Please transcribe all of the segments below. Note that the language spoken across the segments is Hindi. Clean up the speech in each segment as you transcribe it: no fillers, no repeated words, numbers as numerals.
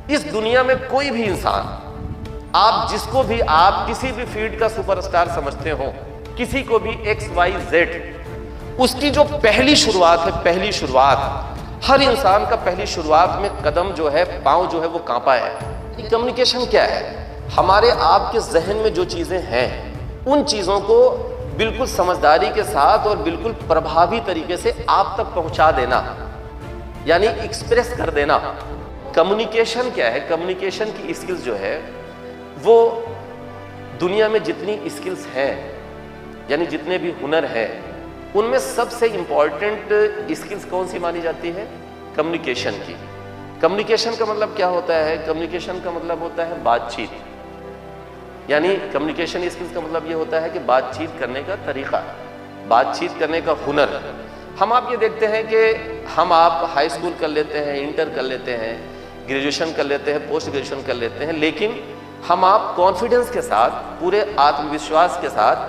इस दुनिया में कोई भी इंसान, आप जिसको भी आप किसी भी फील्ड का सुपरस्टार समझते हो, किसी को भी XYZ, उसकी जो पहली शुरुआत है, पहली शुरुआत, हर इंसान का पहली शुरुआत में कदम जो है, पांव जो है वो कांपा है। कम्युनिकेशन क्या है? हमारे आपके जहन में जो चीजें हैं उन चीजों को बिल्कुल समझदारी के साथ और बिल्कुल प्रभावी तरीके से आप तक पहुंचा देना, यानी एक्सप्रेस कर देना। कम्युनिकेशन क्या है? कम्युनिकेशन की स्किल्स जो है वो दुनिया में जितनी स्किल्स हैं, यानी जितने भी हुनर हैं, उनमें सबसे इंपॉर्टेंट स्किल्स कौन सी मानी जाती है? कम्युनिकेशन की। कम्युनिकेशन का मतलब क्या होता है? कम्युनिकेशन का मतलब होता है बातचीत, यानी कम्युनिकेशन स्किल्स का मतलब ये होता है कि बातचीत करने का तरीका, बातचीत करने का हुनर। हम आप ये देखते हैं कि हम आप हाई स्कूल कर लेते हैं, इंटर कर लेते हैं, ग्रेजुएशन कर लेते हैं, पोस्ट ग्रेजुएशन कर लेते हैं, लेकिन हम आप कॉन्फिडेंस के साथ, पूरे आत्मविश्वास के साथ,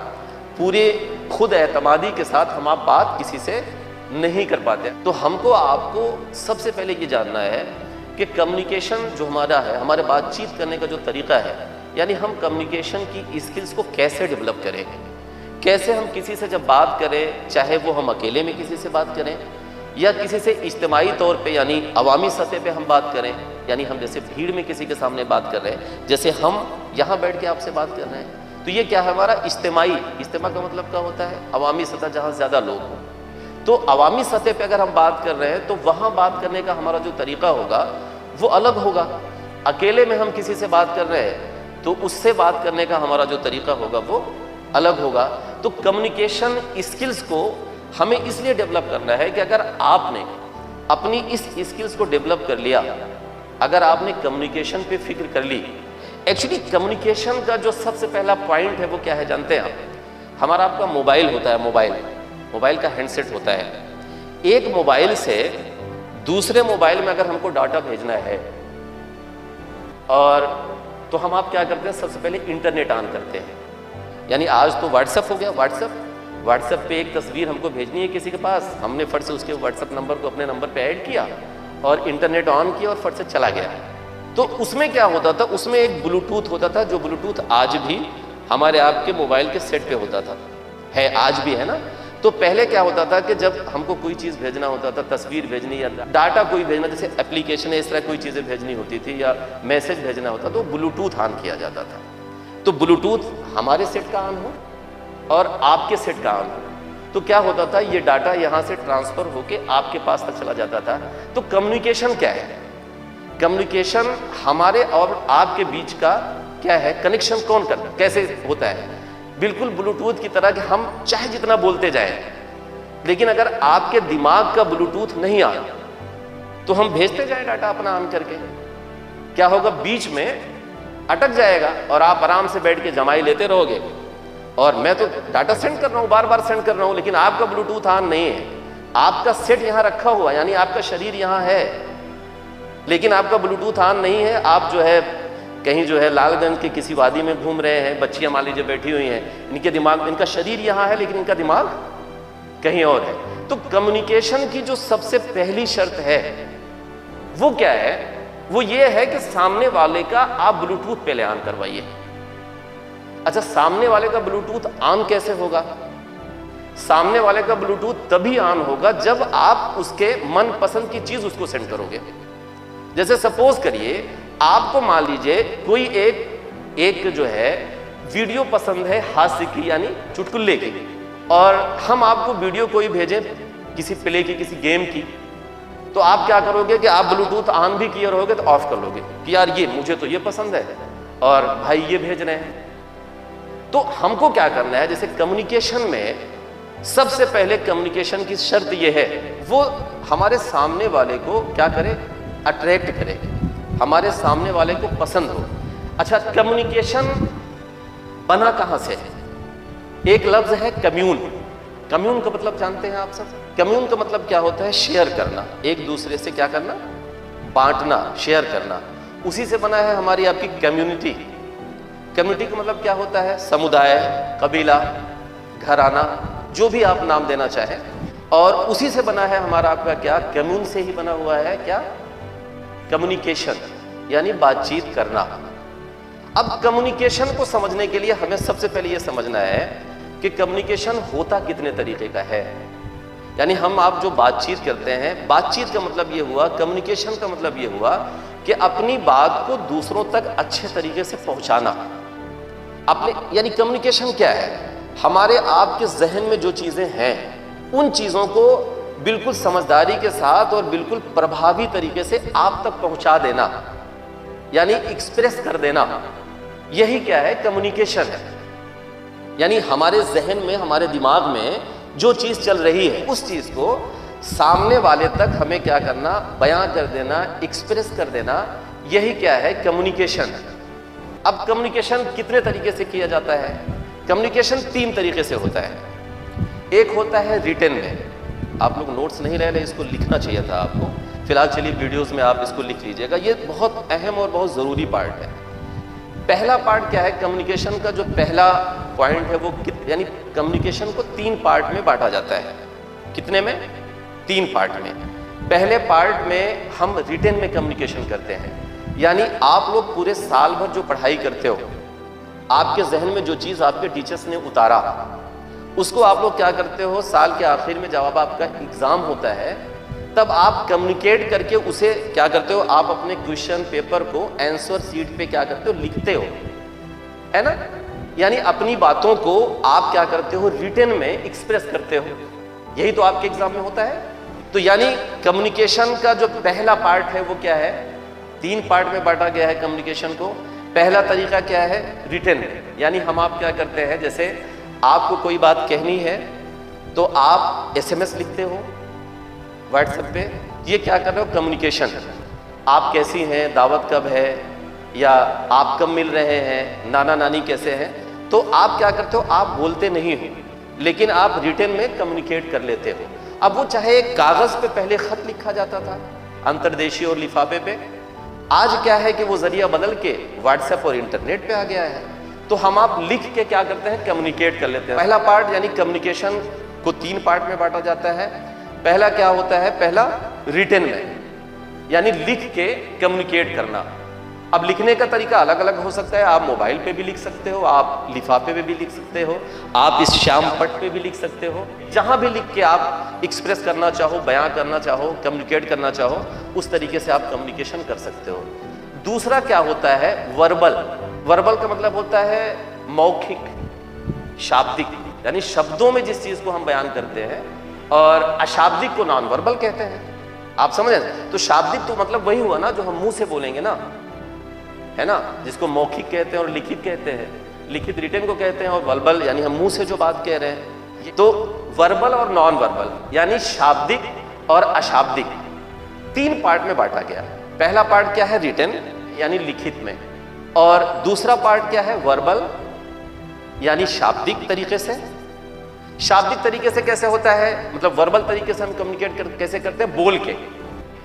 पूरे खुद एतमादी के साथ हम आप बात किसी से नहीं कर पाते। तो हमको आपको सबसे पहले ये जानना है कि कम्युनिकेशन जो हमारा है, हमारे बातचीत करने का जो तरीका है, यानी हम कम्युनिकेशन की स्किल्स को कैसे डेवलप करें, कैसे हम किसी से जब बात करें, चाहे वो हम अकेले में किसी से बात करें या किसी से इज्तिमाई तौर पे यानी अवामी सतह पे हम बात करें, यानी हम जैसे भीड़ में किसी के सामने बात कर रहे हैं, जैसे हम यहाँ बैठ के आपसे बात कर रहे हैं, तो ये क्या है हमारा इज्तिमाई। इज्तिमा का मतलब क्या होता है? अवामी सतह, जहाँ ज़्यादा लोग हों। तो अवामी सतह पे अगर हम बात कर रहे हैं तो वहाँ बात करने का हमारा जो तरीका होगा वो अलग होगा। अकेले में हम किसी से बात कर रहे हैं तो उससे बात करने का हमारा जो तरीका होगा वो अलग होगा। तो कम्युनिकेशन स्किल्स को हमें इसलिए डेवलप करना है कि अगर आपने अपनी इस स्किल्स को डेवलप कर लिया, अगर आपने कम्युनिकेशन पे फिक्र कर ली। एक्चुअली कम्युनिकेशन का जो सबसे पहला पॉइंट है वो क्या है जानते हैं आप? हमारा आपका मोबाइल होता है, मोबाइल का हैंडसेट होता है। एक मोबाइल से दूसरे मोबाइल में अगर हमको डाटा भेजना है और तो हम आप क्या करते हैं? सबसे पहले इंटरनेट ऑन करते हैं। यानी आज तो व्हाट्सएप हो गया, व्हाट्सएप पे एक तस्वीर हमको भेजनी है किसी के पास, हमने फट से उसके व्हाट्सएप नंबर को अपने नंबर पे ऐड किया और इंटरनेट ऑन किया और फट से चला गया। तो उसमें क्या होता था? उसमें एक ब्लूटूथ होता था, जो ब्लूटूथ आज भी हमारे आपके मोबाइल के सेट पे होता था, है आज भी, है ना। तो पहले क्या होता था कि जब हमको कोई चीज़ भेजना होता था, तस्वीर भेजनी या डाटा कोई भेजना, जैसे एप्लीकेशन है, इस तरह कोई चीज़ें भेजनी होती थी या मैसेज भेजना होता तो ब्लूटूथ ऑन किया जाता था। तो ब्लूटूथ हमारे सेट का ऑन हो और आपके सेट का ऑन हो तो क्या होता था? ये डाटा यहाँ से ट्रांसफर होके आपके पास तक चला जाता था। तो कम्युनिकेशन क्या है? कम्युनिकेशन हमारे और आपके बीच का क्या है? कनेक्शन कौन करता, कैसे होता है? बिल्कुल ब्लूटूथ की तरह कि हम चाहे जितना बोलते जाएं, लेकिन अगर आपके दिमाग का ब्लूटूथ नहीं आ तो हम भेजते जाएं डाटा अपना ऑन करके, क्या होगा? बीच में अटक जाएगा और आप आराम से बैठ के जमाई लेते रहोगे। और मैं तो डाटा सेंड कर रहा हूँ, बार बार सेंड कर रहा हूँ, लेकिन आपका ब्लूटूथ ऑन नहीं है। आपका सेट यहाँ रखा हुआ, यानी आपका शरीर यहाँ है, लेकिन आपका ब्लूटूथ ऑन नहीं है। आप जो है कहीं जो है लालगंज के किसी वादी में घूम रहे हैं, बच्चियां मान लीजिए बैठी हुई हैं, इनके दिमाग, इनका शरीर यहाँ है लेकिन इनका दिमाग कहीं और है। तो कम्युनिकेशन की जो सबसे पहली शर्त है वो क्या है? वो ये है कि सामने वाले का आप ब्लूटूथ पहले ऑन करवाइए। अच्छा, सामने वाले का ब्लूटूथ ऑन कैसे होगा? सामने वाले का ब्लूटूथ तभी ऑन होगा जब आप उसके मनपसंद की चीज उसको सेंड करोगे। जैसे सपोज करिए आपको मान लीजिए कोई एक जो है वीडियो पसंद है हास्य की, यानी चुटकुल्ले की, और हम आपको वीडियो कोई भेजें किसी प्ले की, किसी गेम की, तो आप क्या करोगे कि आप ब्लूटूथ ऑन भी किए रहोगे तो ऑफ कर लोगे कि यार ये मुझे तो ये पसंद है और भाई ये भेज रहे हैं। तो हमको क्या करना है? जैसे कम्युनिकेशन में सबसे पहले कम्युनिकेशन की शर्त ये है, वो हमारे सामने वाले को क्या करे? अट्रैक्ट करे, हमारे सामने वाले को पसंद हो। अच्छा, कम्युनिकेशन बना कहां से है? एक लफ्ज है कम्यून। कम्यून का मतलब जानते हैं आप सब? कम्यून का मतलब क्या होता है? शेयर करना, एक दूसरे से क्या करना? बांटना, शेयर करना। उसी से बना है हमारी आपकी कम्युनिटी। कम्युनिटी का मतलब क्या होता है? समुदाय, कबीला, घराना, जो भी आप नाम देना चाहें, और उसी से बना है हमारा आपका क्या? कम्यून से ही बना हुआ है क्या? कम्युनिकेशन। यानी बातचीत करना। अब कम्युनिकेशन को समझने के लिए हमें सबसे पहले यह समझना है कि कम्युनिकेशन होता कितने तरीके का है। यानी हम आप जो बातचीत करते हैं, बातचीत का मतलब ये हुआ, कम्युनिकेशन का मतलब ये हुआ कि अपनी बात को दूसरों तक अच्छे तरीके से पहुंचाना। अपने यानी कम्युनिकेशन क्या है? हमारे आपके जहन में जो चीजें हैं उन चीजों को बिल्कुल समझदारी के साथ और बिल्कुल प्रभावी तरीके से आप तक पहुंचा देना, यानी एक्सप्रेस कर देना। यही क्या है? कम्युनिकेशन है। यानी हमारे जहन में, हमारे दिमाग में जो चीज चल रही है उस चीज को सामने वाले तक हमें क्या करना? बयां कर देना, एक्सप्रेस कर देना। यही क्या है? कम्युनिकेशन। अब कम्युनिकेशन कितने तरीके से किया जाता है? कम्युनिकेशन 3 तरीके से होता है। एक होता है रिटन में। आप लोग नोट्स नहीं रह रहे, इसको लिखना चाहिए था आपको। फिलहाल चलिए वीडियोस में आप इसको लिख लीजिएगा, ये बहुत अहम और बहुत ज़रूरी पार्ट है। पहला पार्ट क्या है? कम्युनिकेशन का जो पहला पॉइंट है वो यानी कम्युनिकेशन को 3 पार्ट में बांटा जाता है। कितने में? 3 पार्ट में। पहले पार्ट में हम रिटन में कम्युनिकेशन करते हैं, यानी आप लोग पूरे साल भर जो पढ़ाई करते हो, आपके जहन में जो चीज़ आपके टीचर्स ने उतारा उसको आप लोग क्या करते हो? साल के आखिर में जब आपका एग्जाम होता है तब आप कम्युनिकेट करके उसे क्या करते हो? आप अपने क्वेश्चन पेपर को आंसर शीट पे क्या करते हो? लिखते हो, है ना? यानी अपनी बातों को आप क्या करते हो? रिटन में एक्सप्रेस करते हो। यही तो आपके एग्जाम में होता है। तो यानी कम्युनिकेशन का जो पहला पार्ट है वो क्या है? 3 पार्ट में बांटा गया है कम्युनिकेशन को। पहला तरीका क्या है? रिटन। यानी हम आप क्या करते हैं, जैसे आपको कोई बात कहनी है तो आप SMS लिखते हो व्हाट्सएप पे। ये क्या कर रहे हो? कम्युनिकेशन। आप कैसी हैं, दावत कब है, या आप कब मिल रहे हैं, नाना नानी कैसे हैं। तो आप क्या करते हो? आप बोलते नहीं हो, लेकिन आप रिटन में कम्युनिकेट कर लेते हो। अब वो चाहे एक कागज पे पहले खत लिखा जाता था अंतर्देशीय और लिफाफे पे, आज क्या है कि वो जरिया बदल के व्हाट्सएप और इंटरनेट पे आ गया है। तो हम आप लिख के क्या करते हैं? कम्युनिकेट कर लेते हैं। पहला पार्ट यानी कम्युनिकेशन को 3 पार्ट में बांटा जाता है। पहला क्या होता है? पहला रिटन में, यानी लिख के कम्युनिकेट करना। अब लिखने का तरीका अलग अलग हो सकता है। आप मोबाइल पे भी लिख सकते हो, आप लिफाफे पे भी लिख सकते हो, आप इस श्याम पट पे भी लिख सकते हो। जहां भी लिख के आप एक्सप्रेस करना चाहो, बयां करना चाहो, कम्युनिकेट करना चाहो, उस तरीके से आप कम्युनिकेशन कर सकते हो। दूसरा क्या होता है? वर्बल। वर्बल का मतलब होता है मौखिक, शाब्दिक, यानी शब्दों में जिस चीज को हम बयान करते हैं, और अशाब्दिक को नॉन वर्बल कहते हैं। आप समझ रहे हैं? तो शाब्दिक तो मतलब वही हुआ ना जो हम मुंह से बोलेंगे ना, है ना, जिसको मौखिक कहते हैं और लिखित कहते हैं। लिखित रिटन को कहते हैं और वर्बल यानी हम मुंह से जो बात कह रहे हैं। तो वर्बल और नॉन वर्बल यानी शाब्दिक और अशाब्दिक 3 पार्ट में बांटा गया। पहला पार्ट क्या है? रिटन यानी लिखित में, और दूसरा पार्ट क्या है? वर्बल यानी शाब्दिक तरीके से। शाब्दिक तरीके से कैसे होता है? मतलब वर्बल तरीके से हम कम्युनिकेट कैसे करते हैं? बोल के।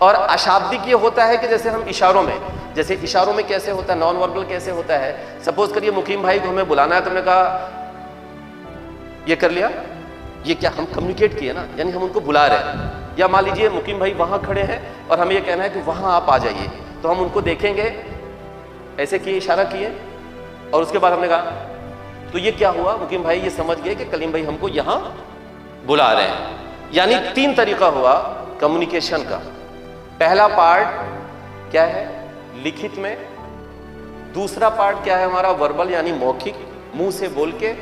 और अशाब्दिक ये होता है कि जैसे हम इशारों में, जैसे इशारों में कैसे होता है? नॉन वर्बल कैसे होता है? सपोज करिए मुकीम भाई को हमें बुलाना है, तुमने कहा ये कर लिया, ये क्या हम कम्युनिकेट किए ना, यानी हम उनको बुला रहे हैं। या मान लीजिए मुकीम भाई वहां खड़े हैं और हमें ये कहना है कि वहां आप आ जाइए, तो हम उनको देखेंगे, ऐसे किए, इशारा किए, और उसके बाद हमने कहा तो ये क्या हुआ? मुकीम भाई ये समझ गए कि कलीम भाई हमको यहां बुला रहे हैं। यानी 3 तरीका हुआ कम्युनिकेशन का। पहला पार्ट क्या है? लिखित में। दूसरा पार्ट क्या है हमारा? वर्बल यानी मौखिक, मुंह से बोल के।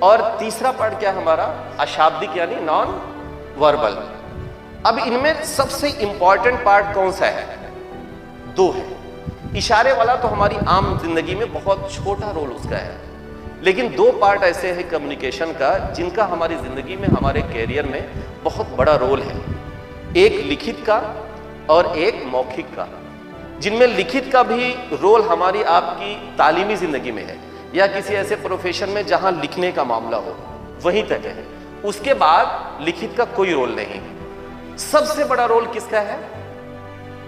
और तीसरा पार्ट क्या है हमारा? अशाब्दिक यानी नॉन वर्बल। अब इनमें सबसे इंपॉर्टेंट पार्ट कौन सा है? 2 है। इशारे वाला तो हमारी आम जिंदगी में बहुत छोटा रोल उसका है, लेकिन 2 पार्ट ऐसे हैं कम्युनिकेशन का जिनका हमारी जिंदगी में, हमारे कैरियर में बहुत बड़ा रोल है। एक लिखित का और एक मौखिक का। जिनमें लिखित का भी रोल हमारी आपकी तालीमी जिंदगी में है, या किसी ऐसे प्रोफेशन में जहां लिखने का मामला हो, वहीं तक है। उसके बाद लिखित का कोई रोल नहीं। सबसे बड़ा रोल किसका है?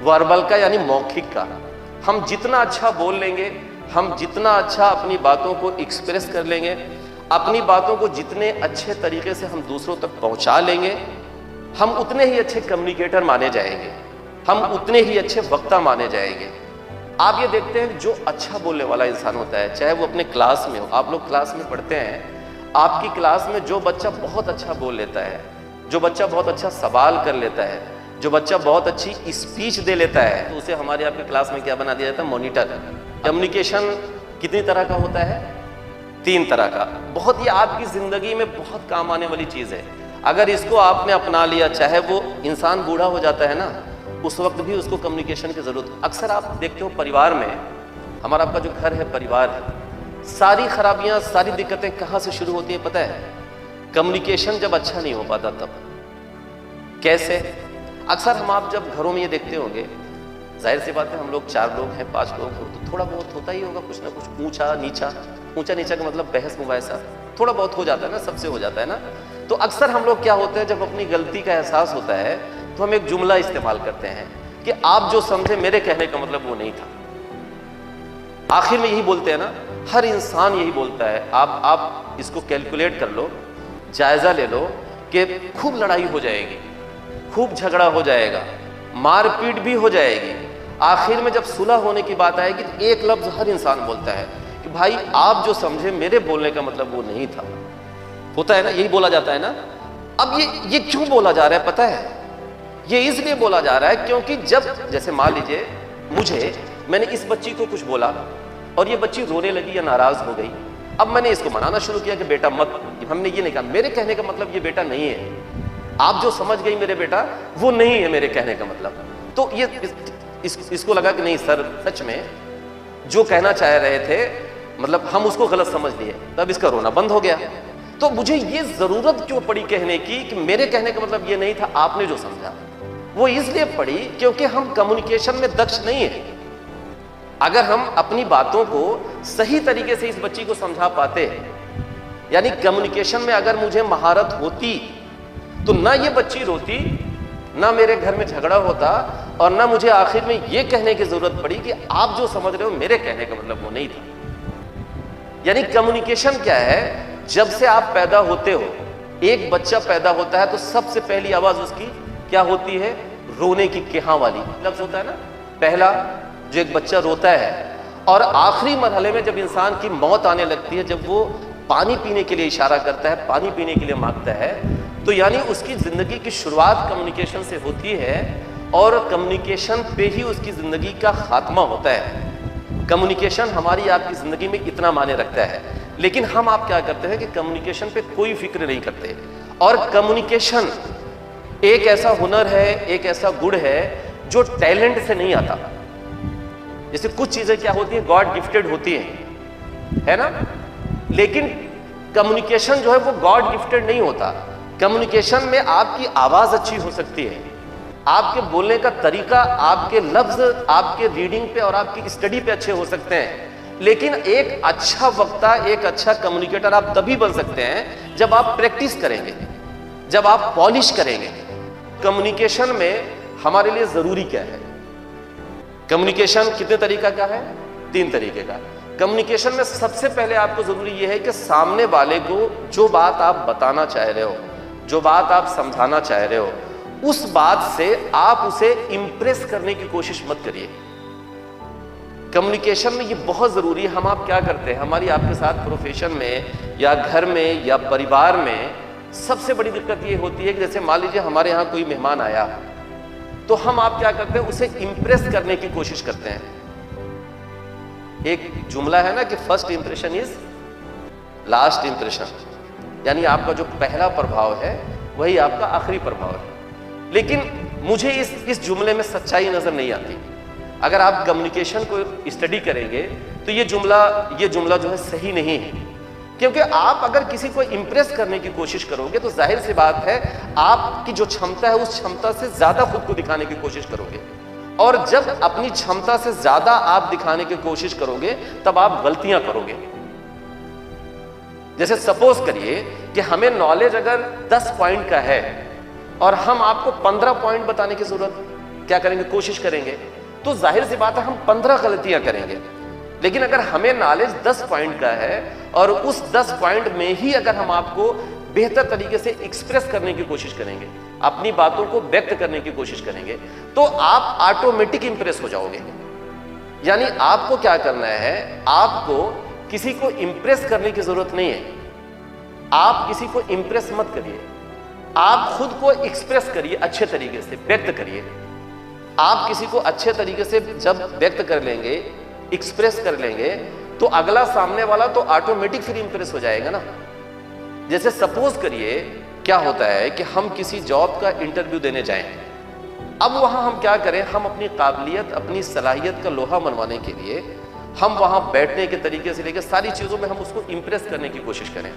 वर्बल का यानी मौखिक का। हम जितना अच्छा बोल लेंगे, हम जितना अच्छा अपनी बातों को एक्सप्रेस कर लेंगे, अपनी बातों को जितने अच्छे तरीके से हम दूसरों तक पहुंचा लेंगे, हम उतने ही अच्छे कम्युनिकेटर माने जाएंगे, हम उतने ही अच्छे वक्ता माने जाएंगे। आप ये देखते हैं जो अच्छा बोलने वाला इंसान होता है, चाहे वो अपने क्लास में हो, आप लोग क्लास में पढ़ते हैं, आपकी क्लास में जो बच्चा बहुत अच्छा बोल लेता है, जो बच्चा बहुत अच्छा सवाल कर लेता है, जो बच्चा बहुत अच्छी स्पीच दे लेता है, तो उसे हमारे आपके क्लास में क्या बना दिया जाता है? मॉनिटर। कम्युनिकेशन कितनी तरह का होता है? 3 तरह का। बहुत ही आपकी जिंदगी में बहुत काम आने वाली चीज है। अगर इसको आपने अपना लिया, चाहे वो इंसान बूढ़ा हो जाता है ना, उस वक्त भी उसको कम्युनिकेशन की जरूरत। अक्सर आप देखते हो परिवार में, हमारा आपका जो घर है, परिवार है, सारी खराबियां, सारी दिक्कतें कहाँ से शुरू होती हैं पता है? कम्युनिकेशन जब अच्छा नहीं हो पाता तब। कैसे? अक्सर हम आप जब घरों में ये देखते होंगे, जाहिर सी बात है, हम लोग 4 लोग हैं, 5 लोग हैं, तो थोड़ा बहुत होता ही होगा कुछ ना कुछ, ऊंचा नीचा। ऊंचा नीचा का मतलब बहस मुबाहिसा थोड़ा बहुत हो जाता है ना, सबसे हो जाता है ना। तो अक्सर हम लोग क्या होते हैं, जब अपनी गलती का एहसास होता है तो हम एक जुमला इस्तेमाल करते हैं कि आप जो समझे, मेरे कहने का मतलब वो नहीं था। आखिर में यही बोलते हैं ना, हर इंसान यही बोलता है। आप इसको कैलकुलेट कर लो, जायजा ले लो कि खूब लड़ाई हो जाएगी, खूब झगड़ा हो जाएगा, मारपीट भी हो जाएगी। आखिर में जब सुलह होने की बात आएगी तो एक लफ्ज हर इंसान बोलता है कि भाई आप जो समझे, मेरे बोलने का मतलब वो नहीं था। होता है ना, यही बोला जाता है ना। अब ये क्यों बोला जा रहा है पता है? ये इसलिए बोला जा रहा है क्योंकि जब, जैसे मान लीजिए मैंने इस बच्ची को कुछ बोला और ये बच्ची रोने लगी या नाराज हो गई। अब मैंने इसको मनाना शुरू किया कि बेटा मत, हमने ये नहीं कहा, मेरे कहने का मतलब ये बेटा नहीं है, आप जो समझ गई मेरे बेटा वो नहीं है मेरे कहने का मतलब। तो ये इसको लगा कि नहीं सर, सच में जो कहना चाह रहे थे, मतलब हम उसको गलत समझ लिए, तब इसका रोना बंद हो गया। तो मुझे ये जरूरत क्यों पड़ी कहने की कि मेरे कहने का मतलब ये नहीं था, आपने जो समझा। वो इसलिए पड़ी क्योंकि हम कम्युनिकेशन में दक्ष नहीं है। अगर हम अपनी बातों को सही तरीके से इस बच्ची को समझा पाते, यानी कम्युनिकेशन में अगर मुझे महारत होती, तो ना ये बच्ची रोती, ना मेरे घर में झगड़ा होता, और ना मुझे आखिर में ये कहने की जरूरत पड़ी कि आप जो समझ रहे हो मेरे कहने का मतलब वो नहीं था। यानी कम्युनिकेशन क्या है? जब से आप पैदा होते हो, एक बच्चा पैदा होता है तो सबसे पहली आवाज उसकी क्या होती है? रोने की केहा वाली लफ्ज होता है ना, पहला जो एक बच्चा रोता है। और आखिरी मरहले में जब इंसान की मौत आने लगती है, जब वो पानी पीने के लिए इशारा करता है, पानी पीने के लिए मांगता है, तो यानी उसकी जिंदगी की शुरुआत कम्युनिकेशन से होती है और कम्युनिकेशन पे ही उसकी जिंदगी का खात्मा होता है। कम्युनिकेशन हमारी आपकी जिंदगी में इतना मायने रखता है, लेकिन हम आप क्या करते हैं कि कम्युनिकेशन पे कोई फिक्र नहीं करते। और कम्युनिकेशन एक ऐसा हुनर है, एक ऐसा गुण है जो टैलेंट से नहीं आता। जैसे कुछ चीजें क्या होती है, गॉड गिफ्टेड होती है ना, लेकिन कम्युनिकेशन जो है वो गॉड गिफ्टेड नहीं होता। कम्युनिकेशन में आपकी आवाज अच्छी हो सकती है, आपके बोलने का तरीका, आपके लफ्ज, आपके रीडिंग पे और आपकी स्टडी पे अच्छे हो सकते हैं, लेकिन एक अच्छा वक्ता, एक अच्छा कम्युनिकेटर आप तभी बन सकते हैं जब आप प्रैक्टिस करेंगे, जब आप पॉलिश करेंगे। कम्युनिकेशन में हमारे लिए जरूरी क्या है? कम्युनिकेशन कितने तरीका का है? 3 तरीके का। कम्युनिकेशन में सबसे पहले आपको जरूरी यह है कि सामने वाले को जो बात आप बताना चाह रहे हो, जो बात आप समझाना चाह रहे हो, उस बात से आप उसे इंप्रेस करने की कोशिश मत करिए। कम्युनिकेशन में ये बहुत जरूरी है। हम आप क्या करते हैं, हमारी आपके साथ प्रोफेशन में या घर में या परिवार में सबसे बड़ी दिक्कत ये होती है कि जैसे मान लीजिए हमारे यहाँ कोई मेहमान आया, तो हम आप क्या करते हैं, उसे इंप्रेस करने की कोशिश करते हैं। एक जुमला है ना कि first impression is last impression, यानी आपका जो पहला प्रभाव है वही आपका आखिरी प्रभाव है। लेकिन मुझे इस जुमले में सच्चाई नजर नहीं आती। अगर आप कम्युनिकेशन को स्टडी करेंगे तो ये जुमला जो है सही नहीं है, क्योंकि आप अगर किसी को इंप्रेस करने की कोशिश करोगे तो जाहिर सी बात है आपकी जो क्षमता है उस क्षमता से ज्यादा खुद को दिखाने की कोशिश करोगे, और जब अपनी क्षमता से ज्यादा आप दिखाने की कोशिश करोगे तब आप गलतियां करोगे। जैसे सपोज करिए कि हमें नॉलेज अगर 10 पॉइंट का है और हम आपको 15 पॉइंट बताने की जरूरत क्या करेंगे, कोशिश करेंगे, तो जाहिर सी बात है हम 15 गलतियां करेंगे। लेकिन अगर हमें नॉलेज 10 पॉइंट का है और उस 10 पॉइंट में ही अगर हम आपको बेहतर तरीके से एक्सप्रेस करने की कोशिश करेंगे, अपनी बातों को व्यक्त करने की कोशिश करेंगे, तो आप ऑटोमेटिक इंप्रेस हो जाओगे। यानी आपको क्या करना है, आपको किसी को इंप्रेस करने की जरूरत नहीं है। आप किसी को इंप्रेस मत करिए, आप खुद को एक्सप्रेस करिए, अच्छे तरीके से व्यक्त करिए। आप किसी को अच्छे तरीके से जब व्यक्त कर लेंगे, एक्सप्रेस कर लेंगे, तो अगला सामने वाला तो ऑटोमेटिक फिर इंप्रेस हो जाएगा ना। जैसे सपोज करिए क्या होता है कि हम किसी जॉब का इंटरव्यू देने जाएं, अब वहां हम क्या करें, हम अपनी काबिलियत, अपनी सलाहियत का लोहा मनवाने के लिए हम वहां बैठने के तरीके से लेकर सारी चीजों में हम उसको इंप्रेस करने की कोशिश करें,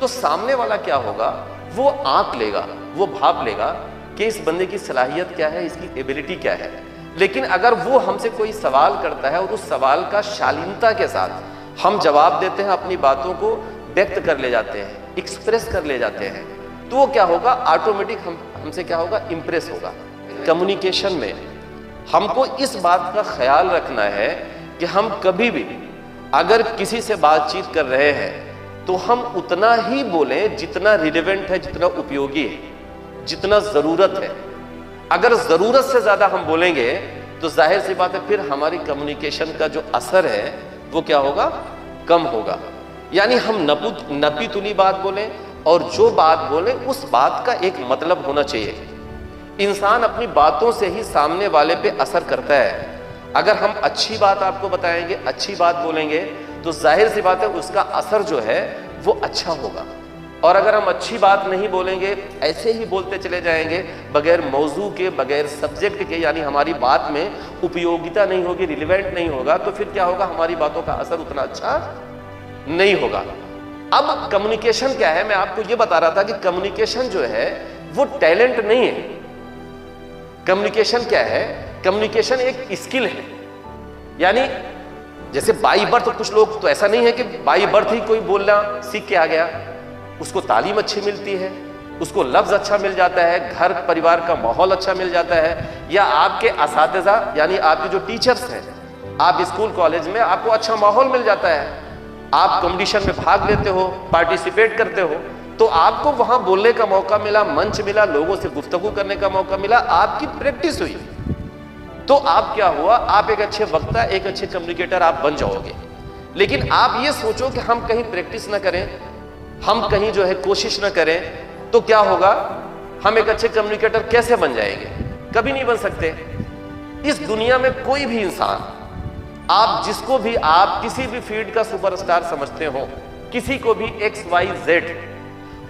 तो सामने वाला क्या होगा, वो आंक लेगा, वो भाप लेगा कि इस बंदे की सलाहियत क्या है, इसकी एबिलिटी क्या है। लेकिन अगर वो हमसे कोई सवाल करता है और उस सवाल का शालीनता के साथ हम जवाब देते हैं, अपनी बातों को व्यक्त कर ले जाते हैं, एक्सप्रेस कर ले जाते हैं, तो वो क्या होगा, ऑटोमेटिक हमसे क्या होगा, इंप्रेस होगा। कम्युनिकेशन में हमको इस बात का ख्याल रखना है कि हम कभी भी अगर किसी से बातचीत कर रहे हैं तो हम उतना ही बोलें जितना रिलेवेंट है, जितना उपयोगी है, जितना जरूरत है। अगर जरूरत से ज्यादा हम बोलेंगे तो जाहिर सी बात है फिर हमारी कम्युनिकेशन का जो असर है वो क्या होगा, कम होगा। यानी हम नपी तुली बात बोलें और जो बात बोलें उस बात का एक मतलब होना चाहिए। इंसान अपनी बातों से ही सामने वाले पे असर करता है। अगर हम अच्छी बात आपको बताएंगे, अच्छी बात बोलेंगे, तो जाहिर सी बात है उसका असर जो है वो अच्छा होगा। और अगर हम अच्छी बात नहीं बोलेंगे, ऐसे ही बोलते चले जाएंगे बगैर मौजू के, बगैर सब्जेक्ट के, यानी हमारी बात में उपयोगिता नहीं होगी, रिलेवेंट नहीं होगा, तो फिर क्या होगा, हमारी बातों का असर उतना अच्छा नहीं होगा। अब कम्युनिकेशन क्या है, मैं आपको ये बता रहा था कि कम्युनिकेशन जो है वो टैलेंट नहीं है। कम्युनिकेशन क्या है, कम्युनिकेशन एक स्किल है। यानी जैसे बाई बर्थ, कुछ लोग तो ऐसा नहीं है कि बाई बर्थ ही कोई बोलना सीख के आ गया, उसको तालीम अच्छी मिलती है, उसको लफ्ज अच्छा मिल जाता है, घर परिवार का माहौल अच्छा मिल जाता है, या आपके असातिज़ा यानी आपके जो टीचर्स हैं, आप स्कूल कॉलेज में आपको अच्छा माहौल मिल जाता है, आप कंपटीशन में भाग लेते हो, पार्टिसिपेट करते हो, तो आपको वहां बोलने का मौका मिला, मंच मिला, लोगों से गुफ्तगू करने का मौका मिला, आपकी प्रैक्टिस हुई, तो आप क्या हुआ, आप एक अच्छे वक्ता, एक अच्छे कम्युनिकेटर आप बन जाओगे। लेकिन आप ये सोचो कि हम कहीं प्रैक्टिस ना करें, हम कहीं जो है कोशिश ना करें, तो क्या होगा, हम एक अच्छे कम्युनिकेटर कैसे बन जाएंगे, कभी नहीं बन सकते। इस दुनिया में कोई भी इंसान, आप जिसको भी आप किसी भी फील्ड का सुपरस्टार समझते हो, किसी को भी XYZ,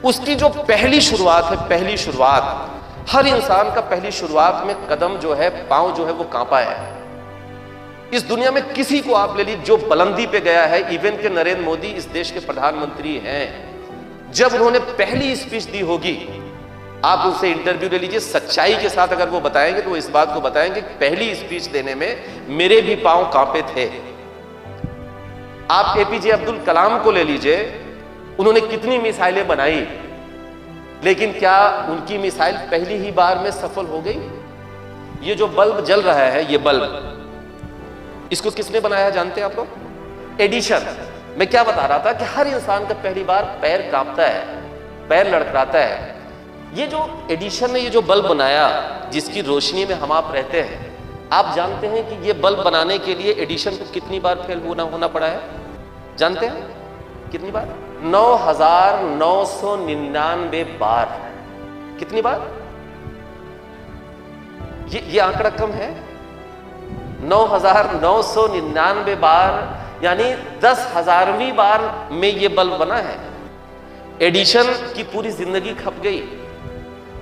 उसकी जो पहली शुरुआत है, पहली शुरुआत, हर इंसान का पहली शुरुआत में कदम जो है, पांव जो है वो कांपा है। इस दुनिया में किसी को आप ले लीजिए जो बुलंदी पे गया है, इवन के नरेंद्र मोदी इस देश के प्रधानमंत्री हैं, जब उन्होंने पहली स्पीच दी होगी, आप उनसे इंटरव्यू ले लीजिए, सच्चाई के साथ अगर वो बताएंगे तो वो इस बात को बताएंगे कि पहली स्पीच देने में मेरे भी पांव कांपे थे। आप APJ अब्दुल कलाम को ले लीजिए, उन्होंने कितनी मिसाइलें बनाई, लेकिन क्या उनकी मिसाइल पहली ही बार में सफल हो गई? ये जो बल्ब जल रहा है, ये बल्ब, इसको किसने बनाया जानते हैं आप लोग? एडिशन। मैं क्या बता रहा था कि हर इंसान का पहली बार पैर कांपता है, पैर लड़खड़ाता है। ये जो एडिशन ने ये जो बल्ब बनाया, जिसकी रोशनी में हम आप रहते हैं, आप जानते हैं कि ये बल्ब बनाने के लिए एडिशन को कितनी बार फेल होना पड़ा है? जानते हैं कितनी बार? 9,999 बार। कितनी बार? ये आंकड़ा कम है? 9,999 बार, यानी 10,000वीं बार में ये बल्ब बना है। एडिशन की पूरी जिंदगी खप गई।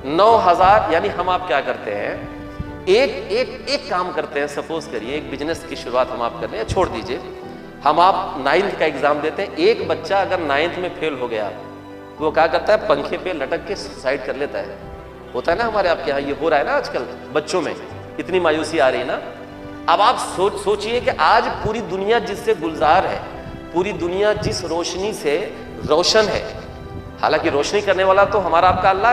9,000, यानी हम आप क्या करते हैं, एक काम करते हैं, सपोज करिए एक बिजनेस की शुरुआत हम आप कर रहे हैं, छोड़ दीजिए, हम आप 9th का एग्जाम देते हैं। एक बच्चा अगर 9th में फेल हो गया तो वो क्या करता है, पंखे पे लटक के सुसाइड कर लेता है। होता है ना हमारे आपके यहाँ, ये हो रहा है ना आजकल बच्चों में, इतनी मायूसी आ रही है ना। अब आप सोचिए कि आज पूरी दुनिया जिससे गुलजार है, पूरी दुनिया जिस रोशनी से रोशन है, हालांकि रोशनी करने वाला तो हमारा आपका अल्लाह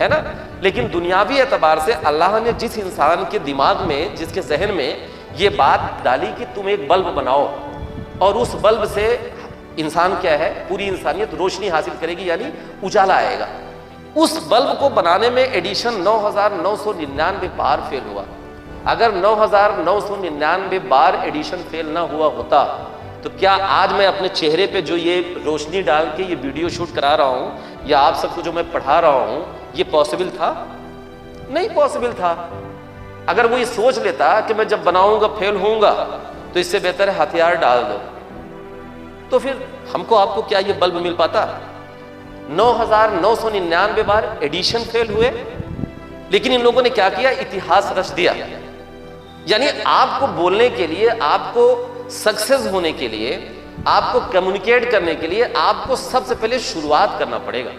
है ना, लेकिन दुनियावी एतबार से अल्लाह ने जिस इंसान के दिमाग में, जिसके जहन में ये बात डाली कि तुम एक बल्ब बनाओ और उस बल्ब से इंसान क्या है, पूरी इंसानियत रोशनी हासिल करेगी, यानी उजाला आएगा। उस बल्ब को बनाने में एडिशन 9,999 बार फेल हुआ। अगर 9,999 बार एडिशन फेल ना हुआ होता तो क्या आज मैं अपने चेहरे पे जो ये रोशनी डाल के ये वीडियो शूट करा रहा हूं या आप सबको जो मैं पढ़ा रहा हूं, ये पॉसिबल था? नहीं पॉसिबल था। अगर वो ये सोच लेता कि मैं जब बनाऊंगा फेल होऊंगा तो इससे बेहतर है हथियार डाल दो, तो फिर हमको आपको क्या ये बल्ब मिल पाता? 9,999 बार एडिशन फेल हुए, लेकिन इन लोगों ने क्या किया? इतिहास रच दिया। यानी आपको बोलने के लिए, आपको सक्सेस होने के लिए, आपको कम्युनिकेट करने के लिए आपको सबसे पहले शुरुआत करना पड़ेगा।